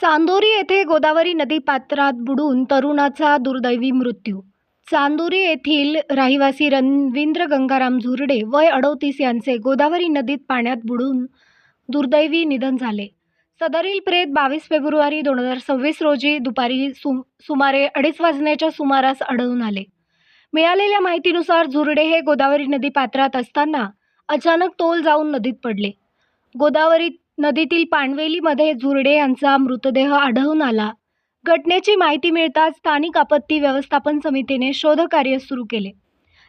चांदोरी येथे गोदावरी नदी पात्रात बुडून तरुणाचा दुर्दैवी मृत्यू. चांदोरी येथील रहिवासी रवींद्र गंगाराम झुरडे वय 38 यांचे गोदावरी नदीत पाण्यात बुडून दुर्दैवी निधन झाले. सदरील प्रेत 22 फेब्रुवारी 2026 रोजी दुपारी सुमारे 2:30 वाजण्याच्या सुमारास आढळून आले. मिळालेल्या माहितीनुसार झुरडे हे गोदावरी नदी पात्रात असताना अचानक तोल जाऊन नदीत पडले. गोदावरी नदीतील पाणवेलीमध्ये झुरडे यांचा मृतदेह आढळून आला. घटनेची माहिती मिळताच स्थानिक आपत्ती व्यवस्थापन समितीने शोधकार्य सुरू केले.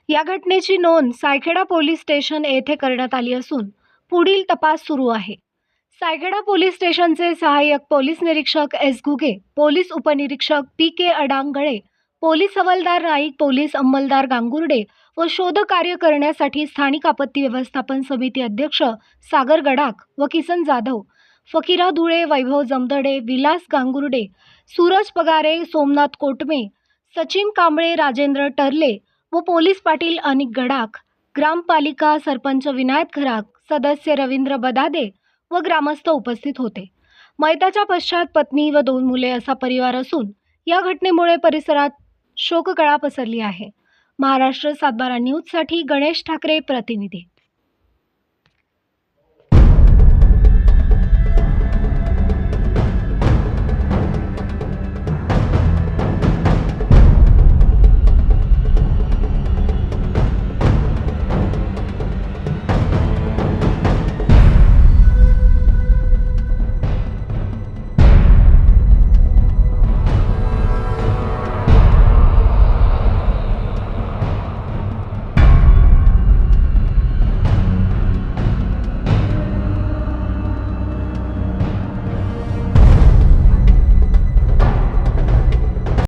या घटनेची नोंद सायखेडा पोलीस स्टेशन येथे करण्यात आली असून पुढील तपास सुरू आहे. सायखेडा पोलीस स्टेशनचे सहाय्यक पोलीस निरीक्षक एस घुगे, पोलीस उपनिरीक्षक पी.के. अडांगळे, पोलीस हवालदार नाईक, पोलीस अंमलदार गांगुर्डे व शोधकार्य करण्यासाठी स्थानिक आपत्ती व्यवस्थापन समिती अध्यक्ष सागर गडाख व किसन जाधव, फकीरा धुळे, वैभव जमदडे, विलास गांगुर्डे, सूरज पगारे, सोमनाथ कोटमे, सचिन कांबळे, राजेंद्र टर्ले व पोलीस पाटील अनिक गडाख, ग्रामपालिका सरपंच विनायक खराक, सदस्य रवींद्र बदादे व ग्रामस्थ उपस्थित होते. मयताच्या पश्चात पत्नी व 2 मुले असा परिवार असून या घटनेमुळे परिसरात शोककळा पसरली आहे. महाराष्ट्र 7/12 न्यूजसाठी गणेश ठाकरे, प्रतिनिधी.